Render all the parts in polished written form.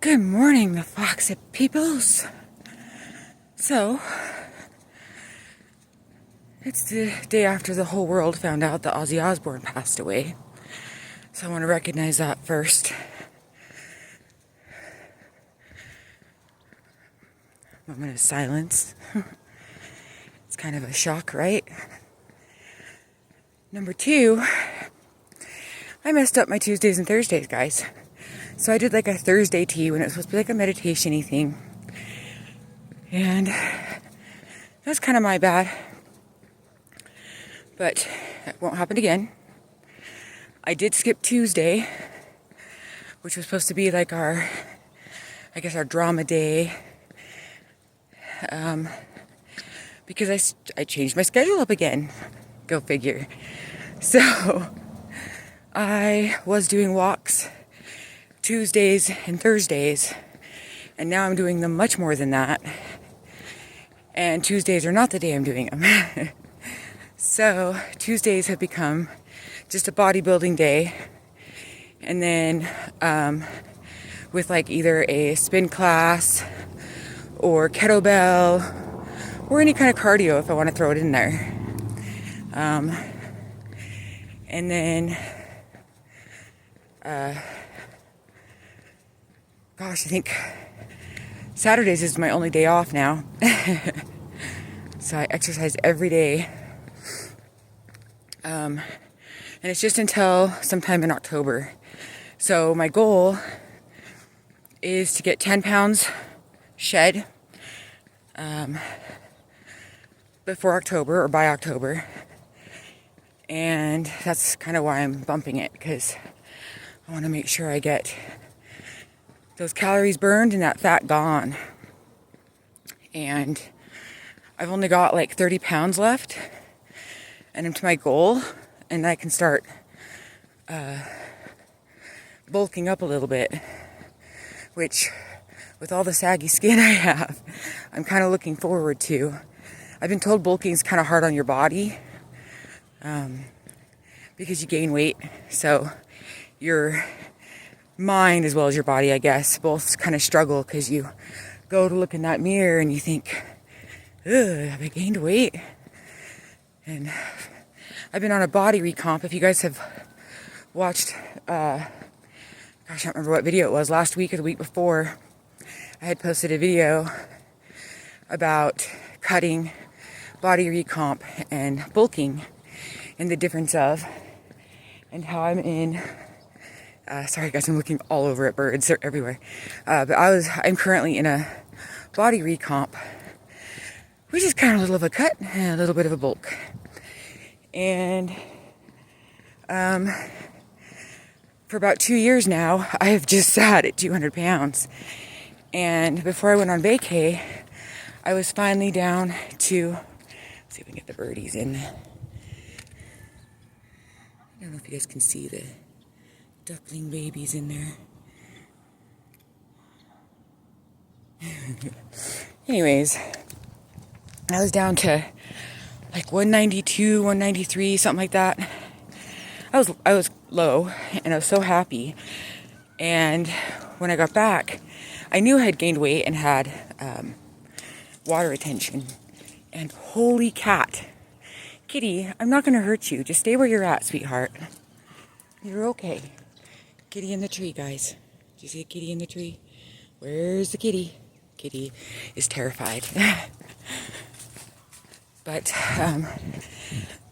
Good morning, the Foxy peoples. So, it's the day after the whole world found out that Ozzy Osbourne passed away. So I want to recognize that first. Moment of silence. It's kind of a shock, right? Number two, I messed up my Tuesdays and Thursdays, guys. So I did like a Thursday tea when it was supposed to be like a meditation-y thing. And that's kind of my bad. But it won't happen again. I did skip Tuesday, which was supposed to be like our drama day. Because I changed my schedule up again. Go figure. So I was doing walks Tuesdays and Thursdays, and now I'm doing them much more than that. And Tuesdays are not the day I'm doing them. So Tuesdays have become just a bodybuilding day, and then with like either a spin class or kettlebell or any kind of cardio if I want to throw it in there. And then I think Saturdays is my only day off now. So I exercise every day. And it's just until sometime in October. So my goal is to get 10 pounds shed before October or by October. And that's kind of why I'm bumping it, because I want to make sure I get those calories burned and that fat gone. And I've only got like 30 pounds left, and I'm to my goal, and I can start bulking up a little bit, which with all the saggy skin I have, I'm kind of looking forward to. I've been told bulking is kind of hard on your body because you gain weight, so your mind as well as your body, I guess, both kind of struggle, because you go to look in that mirror and you think, ugh, have I gained weight? And I've been on a body recomp. If you guys have watched, I don't remember what video it was, last week or the week before, I had posted a video about cutting, body recomp, and bulking, and the difference of, and how I'm in, sorry guys, I'm looking all over at birds, they're everywhere, but I'm currently in a body recomp, which is kind of a little of a cut and a little bit of a bulk. And for about 2 years now, I have just sat at 200 pounds. And before I went on vacay, I was finally down to, let's see if we can get the birdies in. I don't know if you guys can see the duckling babies in there. Anyways, I was down to like 192, 193, something like that. I was low, and I was so happy. And when I got back, I knew I had gained weight and had water retention. And holy cat, Kitty, I'm not going to hurt you. Just stay where you're at, sweetheart. You're okay. Kitty in the tree, guys. Do you see a kitty in the tree? Where's the kitty? Kitty is terrified. But,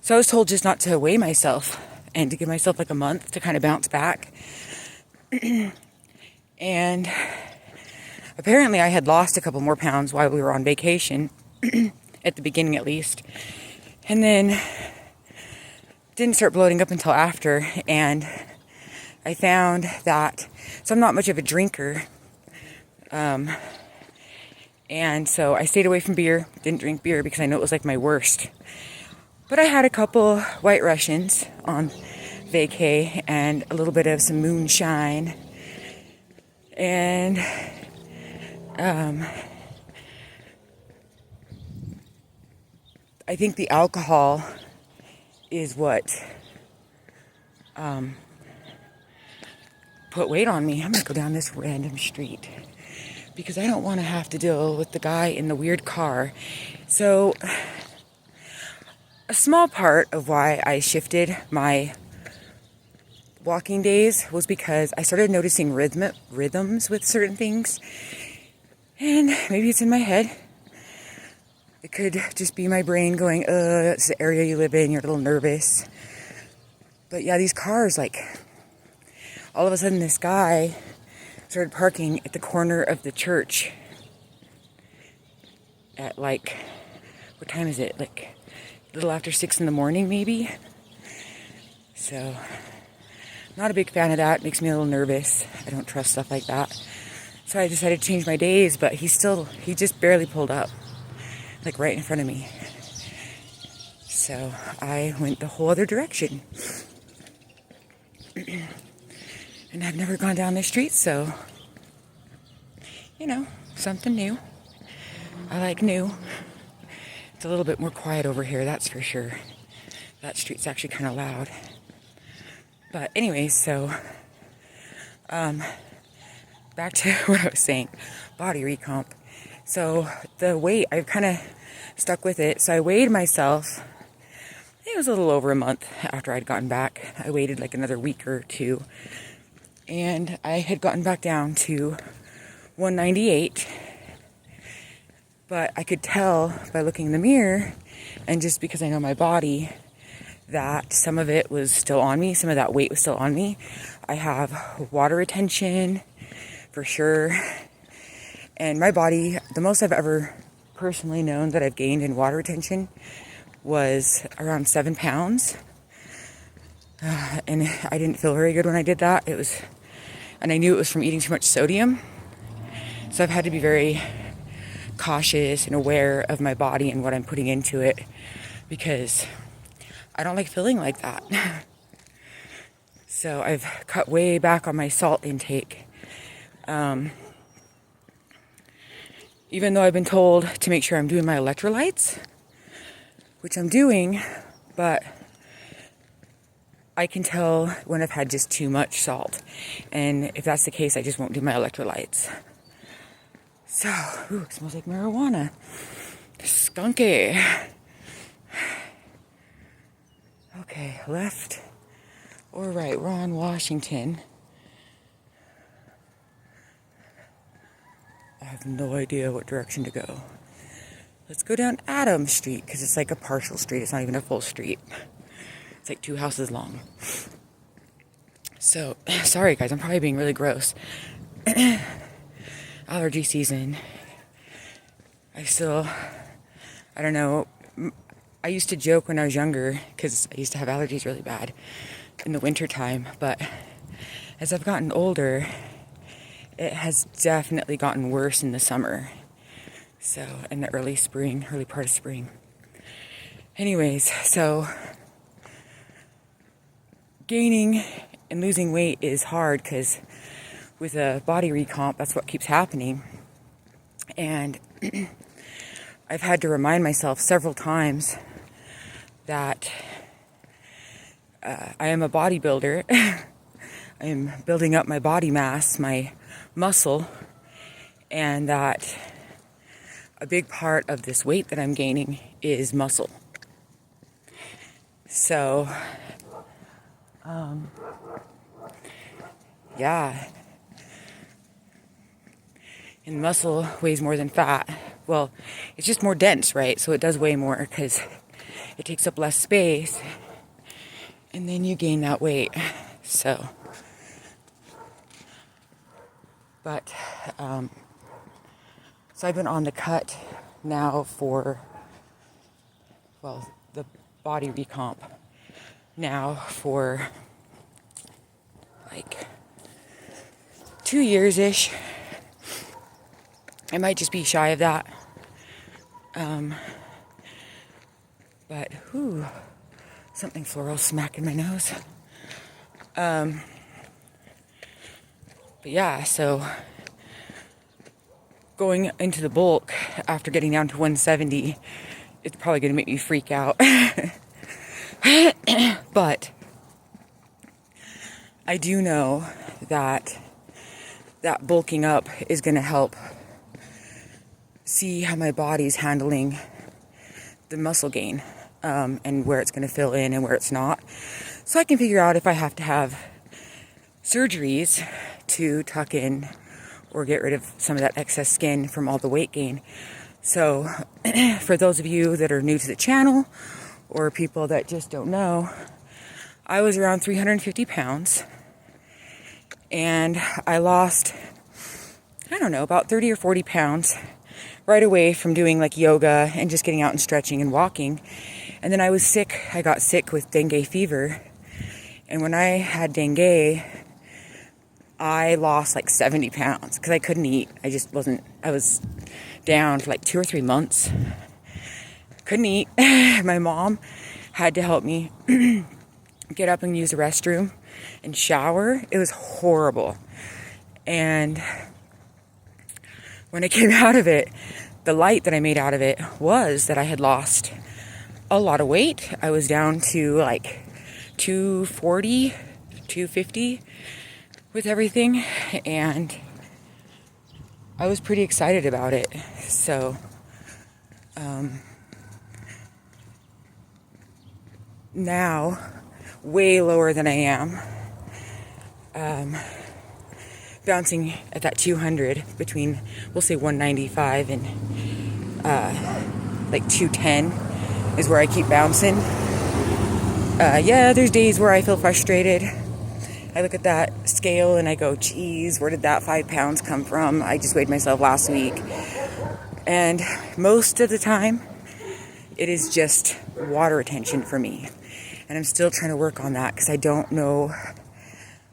so I was told just not to weigh myself and to give myself like a month to kind of bounce back. And apparently I had lost a couple more pounds while we were on vacation, at the beginning at least. And then didn't start bloating up until after, and I found that, so I'm not much of a drinker, and so I stayed away from beer, didn't drink beer because I know it was like my worst. But I had a couple White Russians on vacay and a little bit of some moonshine. And I think the alcohol is what put weight on me. I'm going to go down this random street because I don't want to have to deal with the guy in the weird car. So a small part of why I shifted my walking days was because I started noticing rhythms with certain things. And maybe it's in my head. It could just be my brain going, that's the area you live in, you're a little nervous. But yeah, these cars, like, all of a sudden this guy started parking at the corner of the church at like, what time is it? Like a little after 6 in the morning, maybe. So, not a big fan of that. Makes me a little nervous. I don't trust stuff like that. So I decided to change my days, but he just barely pulled up, like right in front of me. So I went the whole other direction. And I've never gone down this street, so, you know, something new. I like new. It's a little bit more quiet over here, that's for sure. That street's actually kind of loud. But anyways, so, back to what I was saying, body recomp. So the weight, I've kind of stuck with it. So I weighed myself, it was a little over a month after I'd gotten back. I waited like another week or two. And I had gotten back down to 198. But I could tell by looking in the mirror, and just because I know my body, that some of it was still on me. Some of that weight was still on me. I have water retention, for sure. And my body, the most I've ever personally known that I've gained in water retention was around 7 pounds. And I didn't feel very good when I did that. And I knew it was from eating too much sodium. So I've had to be very cautious and aware of my body and what I'm putting into it, because I don't like feeling like that. So I've cut way back on my salt intake. Even though I've been told to make sure I'm doing my electrolytes, which I'm doing, but I can tell when I've had just too much salt. And if that's the case, I just won't do my electrolytes. So, it smells like marijuana. Skunky. Okay, left or right? We're on Washington. I have no idea what direction to go. Let's go down Adams Street, because it's like a partial street. It's not even a full street. It's like 2 houses long. So, sorry guys, I'm probably being really gross. Allergy season. I don't know. I used to joke when I was younger, because I used to have allergies really bad in the winter time. But as I've gotten older, it has definitely gotten worse in the summer. So, in the early part of spring. Anyways, so gaining and losing weight is hard, because with a body recomp, that's what keeps happening. And I've had to remind myself several times that I am a bodybuilder. I am building up my body mass, my muscle, and that a big part of this weight that I'm gaining is muscle. So, yeah. And muscle weighs more than fat. Well, it's just more dense, right? So it does weigh more because it takes up less space. And then you gain that weight. So, but, so I've been on the cut now for, well, the body recomp now for like 2 years-ish. I might just be shy of that. But, something floral smack in my nose. But yeah, so going into the bulk after getting down to 170, it's probably going to make me freak out. But I do know that that bulking up is going to help see how my body's handling the muscle gain, and where it's going to fill in and where it's not. So I can figure out if I have to have surgeries to tuck in or get rid of some of that excess skin from all the weight gain. So for those of you that are new to the channel or people that just don't know, I was around 350 pounds and I lost, I don't know, about 30 or 40 pounds right away from doing like yoga and just getting out and stretching and walking. And then I was sick. I got sick with dengue fever. And when I had dengue, I lost like 70 pounds because I couldn't eat. I was down for like 2 or 3 months. Couldn't eat. My mom had to help me get up and use the restroom and shower. It was horrible. And when I came out of it, the light that I made out of it was that I had lost a lot of weight. I was down to like 240, 250 with everything, and I was pretty excited about it. So now, way lower than I am, bouncing at that 200 between, we'll say 195 and like 210 is where I keep bouncing. Yeah, there's days where I feel frustrated. I look at that scale and I go, geez, where did that 5 pounds come from? I just weighed myself last week. And most of the time, it is just water retention for me. And I'm still trying to work on that because I don't know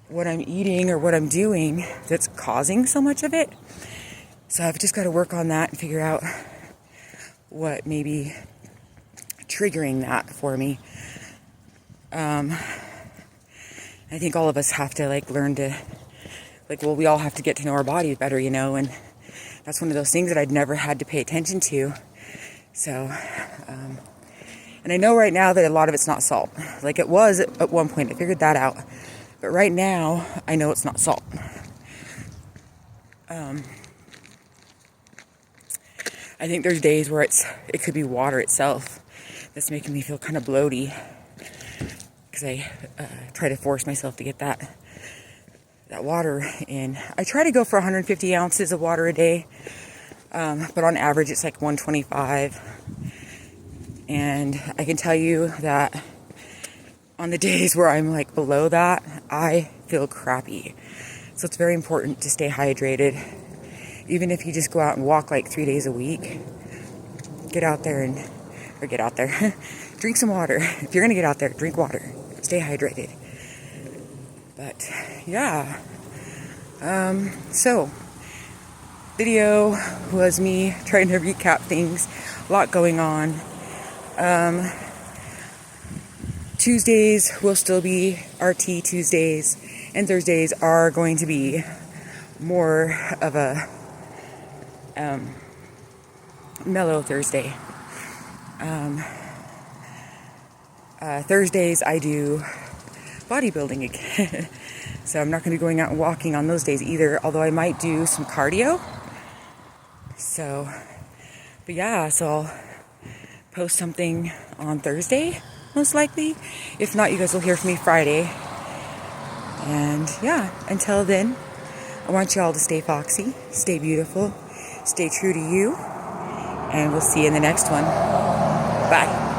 what I'm eating or what I'm doing that's causing so much of it. So I've just got to work on that and figure out what may be triggering that for me. I think all of us have to learn to, we all have to get to know our bodies better, and that's one of those things that I'd never had to pay attention to. So, and I know right now that a lot of it's not salt. Like it was at one point, I figured that out. But right now, I know it's not salt. I think there's days where it could be water itself that's making me feel kind of bloaty. Because I try to force myself to get that water in. I try to go for 150 ounces of water a day. But on average, it's like 125. And I can tell you that on the days where I'm below that, I feel crappy. So it's very important to stay hydrated. Even if you just go out and walk 3 days a week, get out there, drink some water. If you're going to get out there, drink water. Stay hydrated. But yeah. So video was me trying to recap things. A lot going on. Tuesdays will still be RT Tuesdays, and Thursdays are going to be more of a mellow Thursday. Thursdays I do bodybuilding again. So I'm not going to be going out and walking on those days either, although I might do some cardio. So, but yeah, so I'll post something on Thursday, most likely. If not, you guys will hear from me Friday. And yeah, until then, I want you all to stay foxy, stay beautiful, stay true to you, and we'll see you in the next one. Bye.